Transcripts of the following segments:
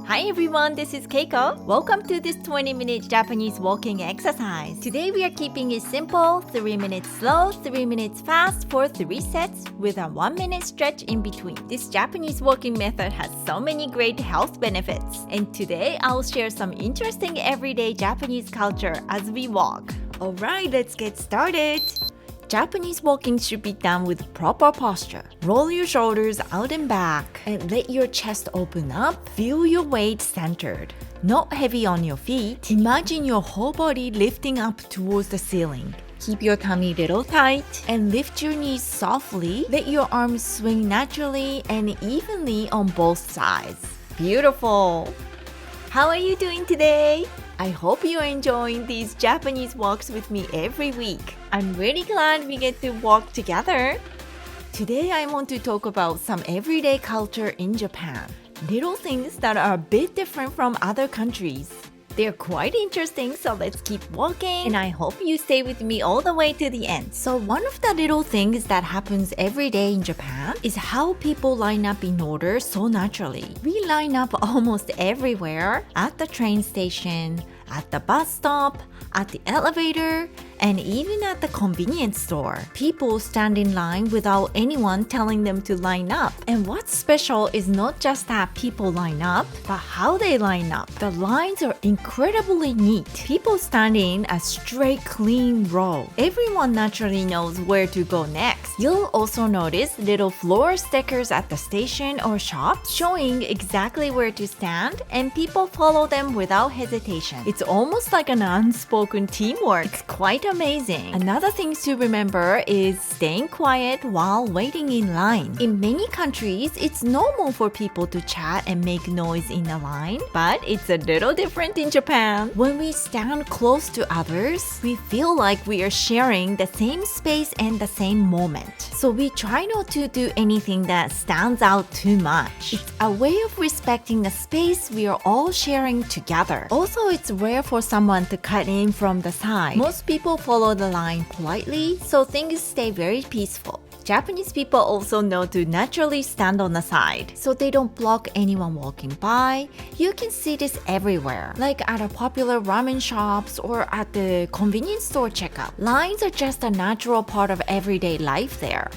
Hi everyone, this is Keiko. Welcome to this 20-minute Japanese walking exercise. Today we are keeping it simple, 3 minutes slow, 3 minutes fast for 3 sets with a 1-minute stretch in between. This Japanese walking method has so many great health benefits. And today I'll share some interesting everyday Japanese culture as we walk. Alright, let's get started. Japanese walking should be done with proper posture. Roll your shoulders out and back and let your chest open up. Feel your weight centered. Not heavy on your feet. Imagine your whole body lifting up towards the ceiling. Keep your tummy a little tight and lift your knees softly. Let your arms swing naturally and evenly on both sides. Beautiful! How are you doing today? I hope you're enjoying these Japanese walks with me every week. I'm really glad we get to walk together. Today I want to talk about some everyday culture in Japan. Little things that are a bit different from other countries. They're quite interesting, so let's keep walking and I hope you stay with me all the way to the end. So one of the little things that happens every day in Japan is how people line up in order so naturally. We line up almost everywhere, at the train station, at the bus stop, at the elevator, and even at the convenience store. People stand in line without anyone telling them to line up. And what's special is not just that people line up, but how they line up. The lines are incredibly neat. People stand in a straight, clean row. Everyone naturally knows where to go next. You'll also notice little floor stickers at the station or shops showing exactly where to stand, and people follow them without hesitation. It's almost like an unspoken teamwork. It's quite amazing. Another thing to remember is staying quiet while waiting in line. In many countries, it's normal for people to chat and make noise in a line, but it's a little different in Japan. When we stand close to others, we feel like we are sharing the same space and the same moment. So we try not to do anything that stands out too much. It's a way of respecting the space we are all sharing together. Also, it's rare for someone to cut in from the side. Most people follow the line politely, so things stay very peaceful. Japanese people also know to naturally stand on the side, so they don't block anyone walking by. You can see this everywhere, like at a popular ramen shops or at the convenience store checkout. Lines are just a natural part of everyday life there.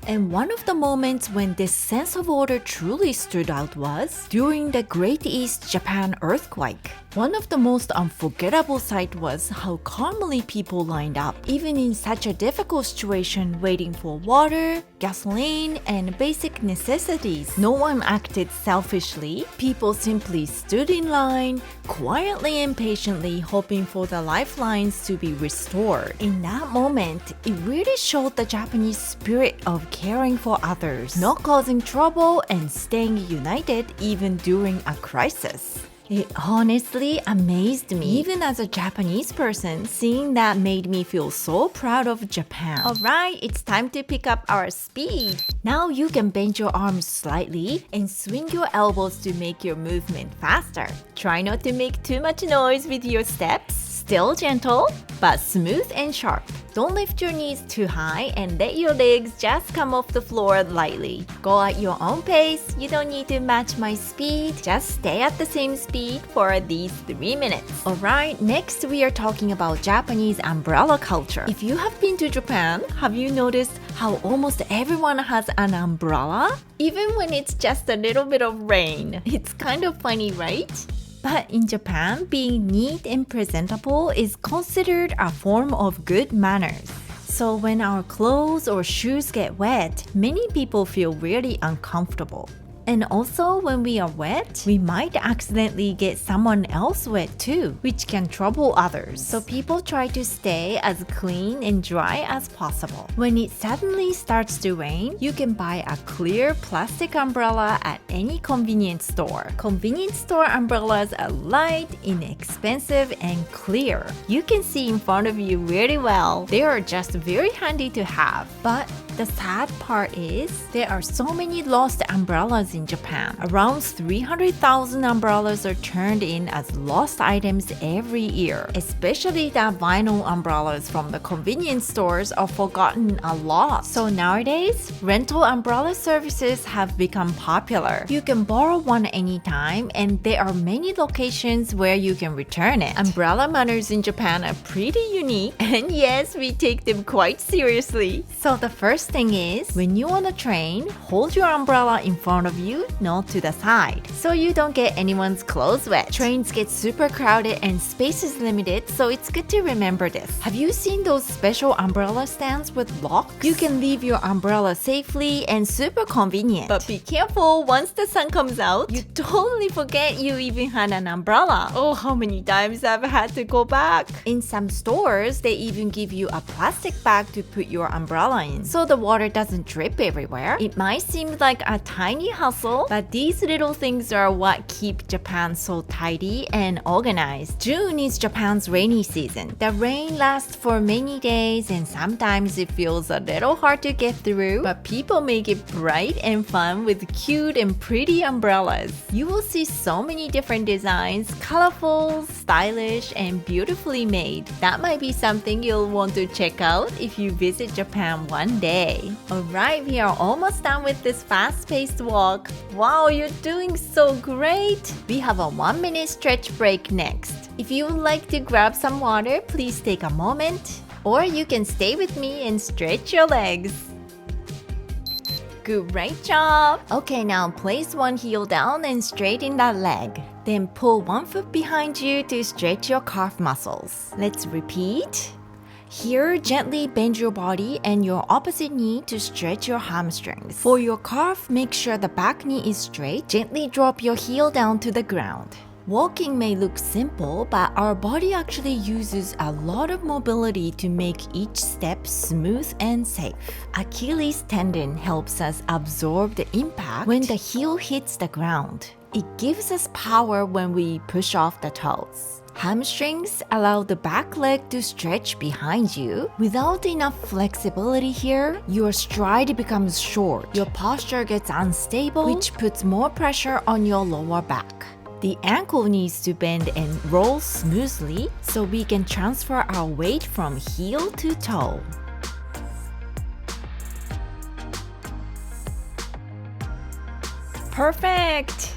And one of the moments when this sense of order truly stood out was during the Great East Japan earthquake. One of the most unforgettable sights was how calmly people lined up, even in such a difficult situation waiting for water, gasoline, and basic necessities. No one acted selfishly. People simply stood in line, quietly and patiently hoping for the lifelines to be restored. In that moment, it really showed the Japanese spirit of caring for others, not causing trouble, and staying united even during a crisis. It honestly amazed me. Even as a Japanese person, seeing that made me feel so proud of Japan. Alright, it's time to pick up our speed. Now you can bend your arms slightly and swing your elbows to make your movement faster. Try not to make too much noise with your steps. Still gentle, but smooth and sharp. Don't lift your knees too high and let your legs just come off the floor lightly. Go at your own pace. You don't need to match my speed. Just stay at the same speed for these 3 minutes. Alright, next we are talking about Japanese umbrella culture. If you have been to Japan, have you noticed how almost everyone has an umbrella? Even when it's just a little bit of rain. It's kind of funny, right? But in Japan, being neat and presentable is considered a form of good manners. So when our clothes or shoes get wet, many people feel really uncomfortable. And also, when we are wet, we might accidentally get someone else wet too, which can trouble others. So people try to stay as clean and dry as possible. When it suddenly starts to rain, you can buy a clear plastic umbrella at any convenience store. Convenience store umbrellas are light, inexpensive, and clear. You can see in front of you really well. They are just very handy to have. But The sad part is there are so many lost umbrellas in Japan. Around 300,000 umbrellas are turned in as lost items every year. Especially the vinyl umbrellas from the convenience stores are forgotten a lot. So nowadays, rental umbrella services have become popular. You can borrow one anytime, and there are many locations where you can return it. Umbrella manners in Japan are pretty unique, and yes, we take them quite seriously. So the first thing is, when you're on a train, hold your umbrella in front of you, not to the side, so you don't get anyone's clothes wet. Trains get super crowded and space is limited, so it's good to remember this. Have you seen those special umbrella stands with locks? You can leave your umbrella safely and super convenient. But be careful, once the sun comes out, you totally forget you even had an umbrella. Oh, how many times I've had to go back. In some stores, they even give you a plastic bag to put your umbrella in, so the water doesn't drip everywhere. It might seem like a tiny hassle, but these little things are what keep Japan so tidy and organized. June is Japan's rainy season. The rain lasts for many days and sometimes it feels a little hard to get through, but people make it bright and fun with cute and pretty umbrellas. You will see so many different designs, colorful, stylish, and beautifully made. That might be something you'll want to check out if you visit Japan one day. Alright, we are almost done with this fast-paced walk. Wow, you're doing so great! We have a 1-minute stretch break next. If you would like to grab some water, please take a moment. Or you can stay with me and stretch your legs. Great job! Okay, now place one heel down and straighten that leg. Then pull one foot behind you to stretch your calf muscles. Let's repeat. Here, gently bend your body and your opposite knee to stretch your hamstrings. For your calf, make sure the back knee is straight. Gently drop your heel down to the ground. Walking may look simple, but our body actually uses a lot of mobility to make each step smooth and safe. Achilles tendon helps us absorb the impact when the heel hits the ground. It gives us power when we push off the toes. Hamstrings allow the back leg to stretch behind you. Without enough flexibility here, your stride becomes short. Your posture gets unstable, which puts more pressure on your lower back. The ankle needs to bend and roll smoothly so we can transfer our weight from heel to toe. Perfect!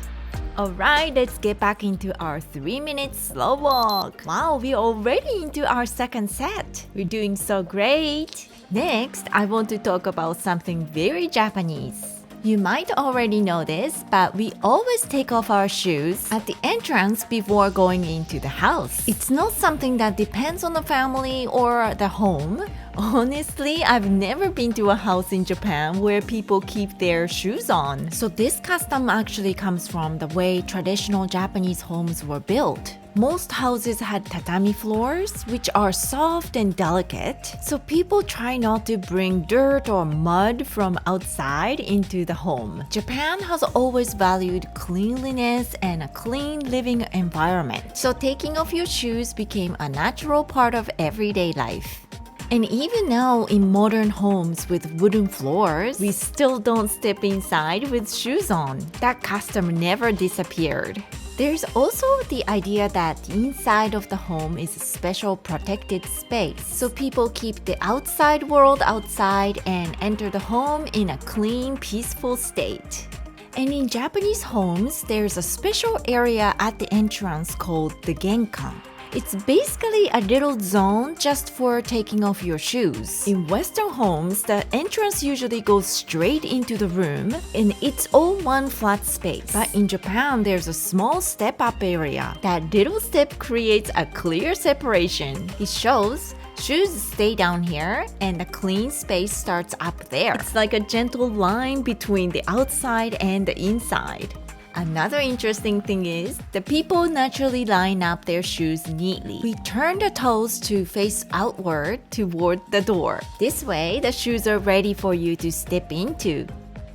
Alright, let's get back into our 3-minute slow walk. Wow, we're already into our second set. We're doing so great. Next, I want to talk about something very Japanese. You might already know this, but we always take off our shoes at the entrance before going into the house. It's not something that depends on the family or the home. Honestly, I've never been to a house in Japan where people keep their shoes on. So this custom actually comes from the way traditional Japanese homes were built. Most houses had tatami floors, which are soft and delicate, so people try not to bring dirt or mud from outside into the home. Japan has always valued cleanliness and a clean living environment, so taking off your shoes became a natural part of everyday life. And even now, in modern homes with wooden floors, we still don't step inside with shoes on. That custom never disappeared. There's also the idea that the inside of the home is a special protected space, so people keep the outside world outside and enter the home in a clean, peaceful state. And in Japanese homes, there's a special area at the entrance called the genkan. It's basically a little zone just for taking off your shoes. In Western homes, the entrance usually goes straight into the room and it's all one flat space. But in Japan, there's a small step-up area. That little step creates a clear separation. It shows shoes stay down here and the clean space starts up there. It's like a gentle line between the outside and the inside. Another interesting thing is, the people naturally line up their shoes neatly. We turn the toes to face outward toward the door. This way, the shoes are ready for you to step into.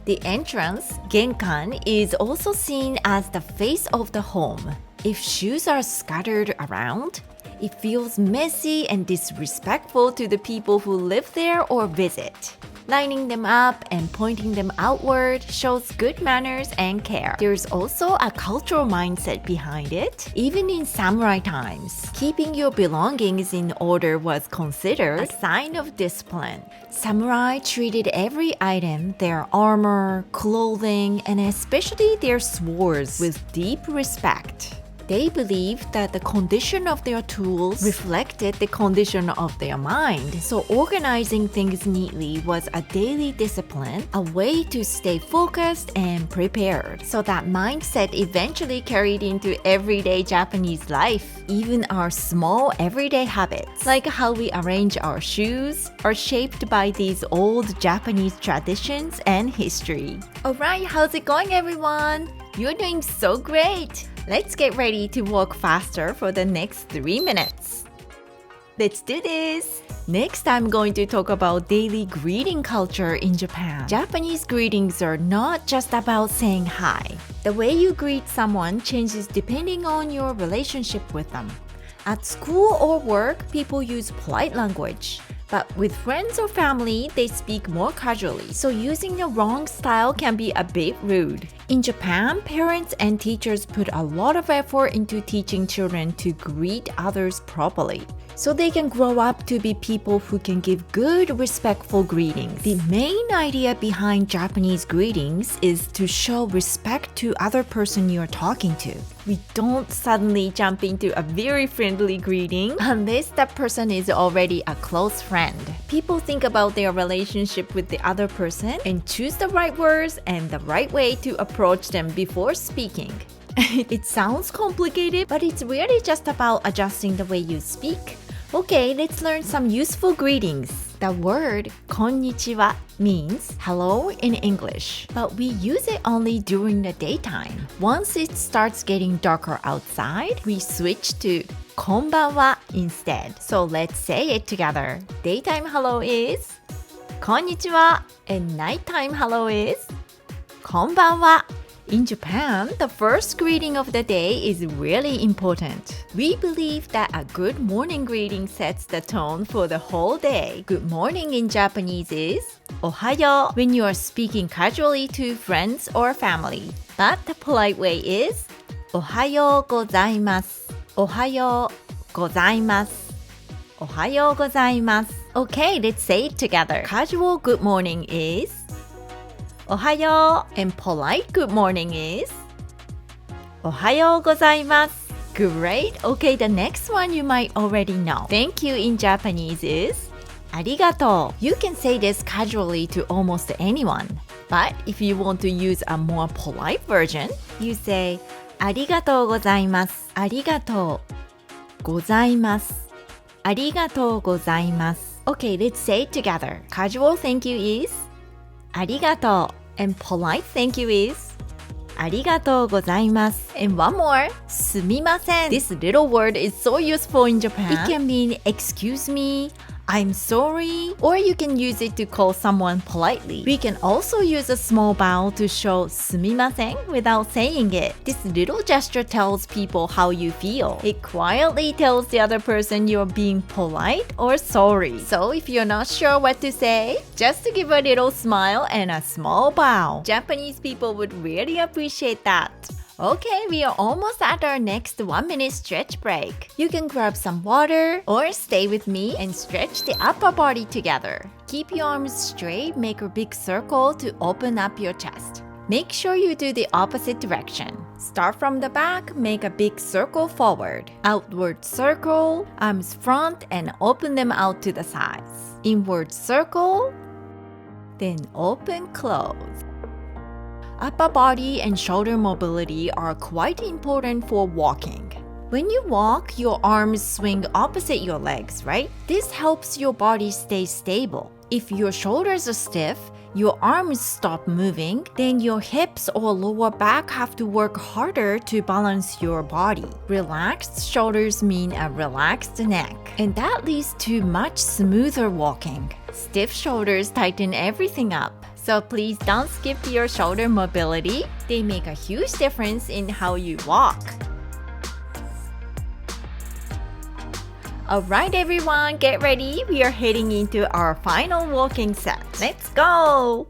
The entrance, genkan, is also seen as the face of the home. If shoes are scattered around, it feels messy and disrespectful to the people who live there or visit. Lining them up and pointing them outward shows good manners and care. There's also a cultural mindset behind it. Even in samurai times, keeping your belongings in order was considered a sign of discipline. Samurai treated every item, their armor, clothing, and especially their swords with deep respect. They believed that the condition of their tools reflected the condition of their mind. So organizing things neatly was a daily discipline, a way to stay focused and prepared. So that mindset eventually carried into everyday Japanese life. Even our small everyday habits, like how we arrange our shoes, are shaped by these old Japanese traditions and history. Alright, how's it going, everyone? You're doing so great! Let's get ready to walk faster for the next 3 minutes. Let's do this! Next, I'm going to talk about daily greeting culture in Japan. Japanese greetings are not just about saying hi. The way you greet someone changes depending on your relationship with them. At school or work, people use polite language. But with friends or family, they speak more casually, so using the wrong style can be a bit rude. In Japan, parents and teachers put a lot of effort into teaching children to greet others properly, so they can grow up to be people who can give good, respectful greetings. The main idea behind Japanese greetings is to show respect to other person you're talking to. We don't suddenly jump into a very friendly greeting unless that person is already a close friend. People think about their relationship with the other person and choose the right words and the right way to approach them before speaking. It sounds complicated, but it's really just about adjusting the way you speak. Okay, let's learn some useful greetings. The word konnichiwa means hello in English, but we use it only during the daytime. Once it starts getting darker outside, we switch to konbanwa instead. So let's say it together. Daytime hello is konnichiwa, and nighttime hello is konbanwa. In Japan, the first greeting of the day is really important. We believe that a good morning greeting sets the tone for the whole day. Good morning in Japanese is ohayo when you are speaking casually to friends or family. But the polite way is ohayo gozaimasu. Ohayo gozaimasu. Ohayo gozaimasu. Okay, let's say it together. Casual good morning is ohayo, and polite good morning is ohayo gozaimasu. Great! Okay, the next one you might already know. Thank you in Japanese is arigato. You can say this casually to almost anyone. But if you want to use a more polite version, you say arigatou gozaimasu. Arigatou gozaimasu. Arigatou gozaimasu. Okay, let's say it together. Casual thank you is arigato, and polite thank you is arigatou gozaimasu. And one more, sumimasen. This little word is so useful in Japan. It can mean excuse me, I'm sorry, or you can use it to call someone politely. We can also use a small bow to show sumimasen without saying it. This little gesture tells people how you feel. It quietly tells the other person you're being polite or sorry. So if you're not sure what to say, just give a little smile and a small bow. Japanese people would really appreciate that. Okay, we are almost at our next 1-minute stretch break. You can grab some water or stay with me and stretch the upper body together. Keep your arms straight, make a big circle to open up your chest. Make sure you do the opposite direction. Start from the back, make a big circle forward. Outward circle, arms front and open them out to the sides. Inward circle, then open, close. Upper body and shoulder mobility are quite important for walking. When you walk, your arms swing opposite your legs, right? This helps your body stay stable. If your shoulders are stiff, your arms stop moving, then your hips or lower back have to work harder to balance your body. Relaxed shoulders mean a relaxed neck, and that leads to much smoother walking. Stiff shoulders tighten everything up. So please don't skip your shoulder mobility. They make a huge difference in how you walk. Alright everyone, get ready. We are heading into our final walking set. Let's go!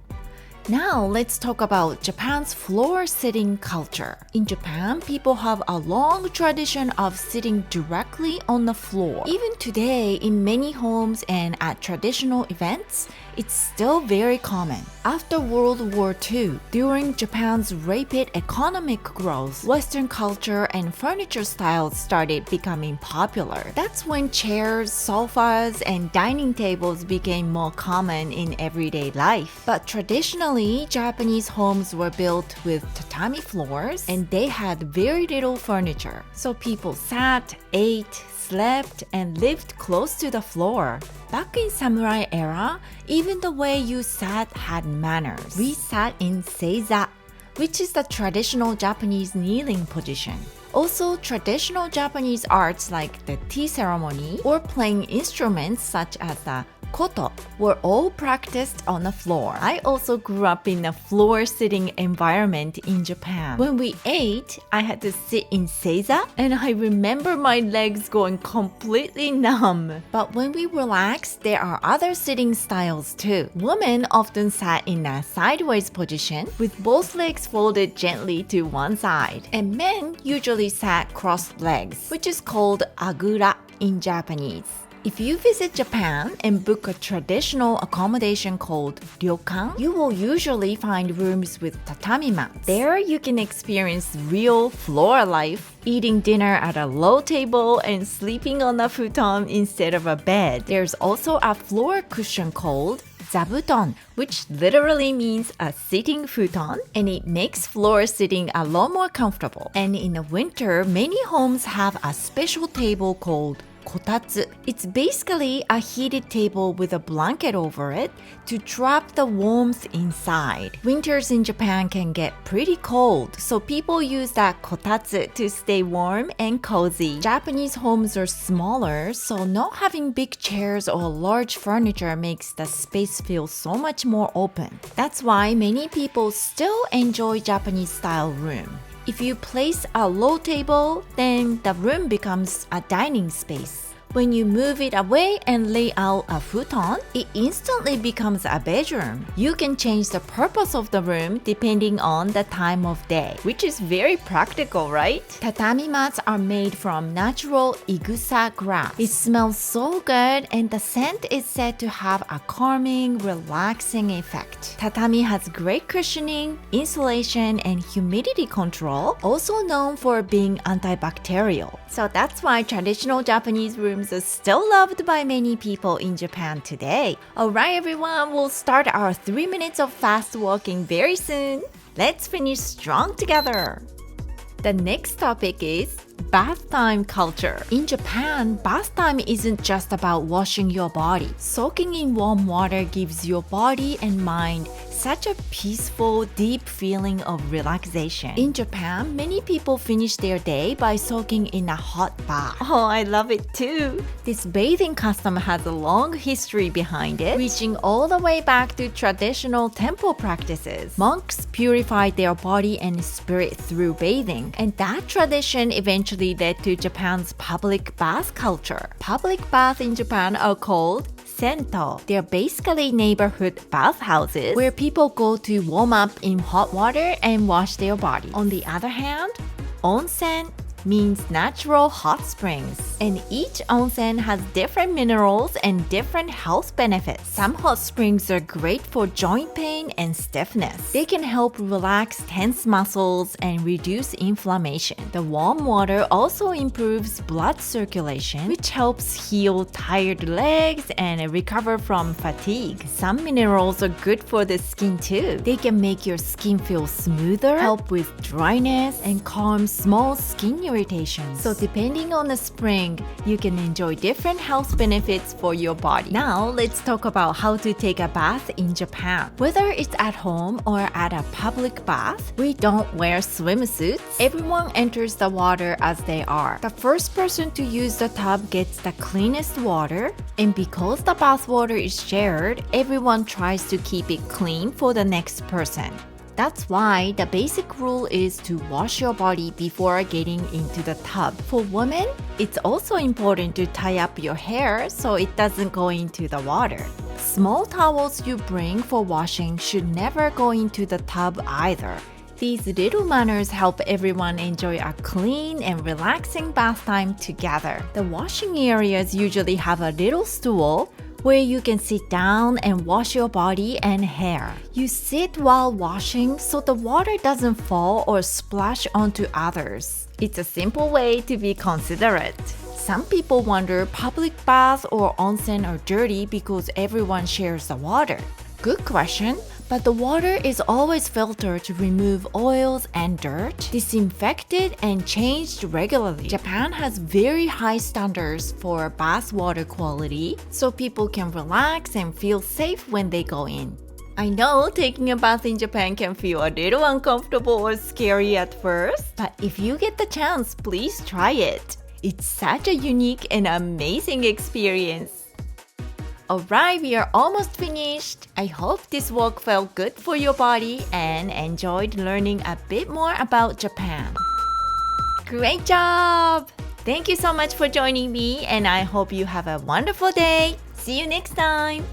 Now let's talk about Japan's floor sitting culture. In Japan, people have a long tradition of sitting directly on the floor. Even today, in many homes and at traditional events, it's still very common. After World War II, during Japan's rapid economic growth, Western culture and furniture styles started becoming popular. That's when chairs, sofas, and dining tables became more common in everyday life. But traditionally, Japanese homes were built with tatami floors and they had very little furniture. So people sat, ate, slept, and lived close to the floor. Back in samurai era, even the way you sat had manners. We sat in seiza, which is the traditional Japanese kneeling position. Also, traditional Japanese arts like the tea ceremony or playing instruments such as the koto were all practiced on the floor. I also grew up in a floor-sitting environment in Japan. When we ate, I had to sit in seiza, and I remember my legs going completely numb. But when we relax, there are other sitting styles too. Women often sat in a sideways position with both legs folded gently to one side. And men usually sat crossed legs, which is called agura in Japanese. If you visit Japan and book a traditional accommodation called ryokan, you will usually find rooms with tatami mats. There, you can experience real floor life, eating dinner at a low table and sleeping on a futon instead of a bed. There's also a floor cushion called zabuton, which literally means a sitting futon, and it makes floor sitting a lot more comfortable. And in the winter, many homes have a special table called kotatsu. It's basically a heated table with a blanket over it to trap the warmth inside. Winters in Japan can get pretty cold, so people use that kotatsu to stay warm and cozy. Japanese homes are smaller, so not having big chairs or large furniture makes the space feel so much more open. That's why many people still enjoy Japanese-style room. If you place a low table, then the room becomes a dining space. When you move it away and lay out a futon, it instantly becomes a bedroom. You can change the purpose of the room depending on the time of day, which is very practical, right? Tatami mats are made from natural igusa grass. It smells so good and the scent is said to have a calming, relaxing effect. Tatami has great cushioning, insulation, and humidity control, also known for being antibacterial. So that's why traditional Japanese rooms are still loved by many people in Japan today. Alright everyone, we'll start our 3 minutes of fast walking very soon. Let's finish strong together. The next topic is bath time culture. In Japan, bath time isn't just about washing your body. Soaking in warm water gives your body and mind such a peaceful, deep feeling of relaxation. In Japan, many people finish their day by soaking in a hot bath. Oh, I love it too. This bathing custom has a long history behind it, reaching all the way back to traditional temple practices. Monks purified their body and spirit through bathing, and that tradition eventually led to Japan's public bath culture. Public baths in Japan are called sento. They're basically neighborhood bathhouses where people go to warm up in hot water and wash their body. On the other hand, onsen means natural hot springs, and each onsen has different minerals and different health benefits. Some hot springs are great for joint pain and stiffness. They can help relax tense muscles and reduce inflammation. The warm water also improves blood circulation, which helps heal tired legs and recover from fatigue. Some minerals are good for the skin too. They can make your skin feel smoother, help with dryness, and calm small skin irritations. So depending on the spring, you can enjoy different health benefits for your body. Now let's talk about how to take a bath in Japan. Whether it's at home or at a public bath, we don't wear swimsuits. Everyone enters the water as they are. The first person to use the tub gets the cleanest water, and because the bath water is shared, everyone tries to keep it clean for the next person. That's why the basic rule is to wash your body before getting into the tub. For women, it's also important to tie up your hair so it doesn't go into the water. Small towels you bring for washing should never go into the tub either. These little manners help everyone enjoy a clean and relaxing bath time together. The washing areas usually have a little stool where you can sit down and wash your body and hair. You sit while washing so the water doesn't fall or splash onto others. It's a simple way to be considerate. Some people wonder public baths or onsen are dirty because everyone shares the water. Good question, but the water is always filtered to remove oils and dirt, disinfected and changed regularly. Japan has very high standards for bath water quality, so people can relax and feel safe when they go in. I know taking a bath in Japan can feel a little uncomfortable or scary at first, but if you get the chance, please try it. It's such a unique and amazing experience. Alright, we are almost finished. I hope this walk felt good for your body and enjoyed learning a bit more about Japan. Great job! Thank you so much for joining me and I hope you have a wonderful day. See you next time!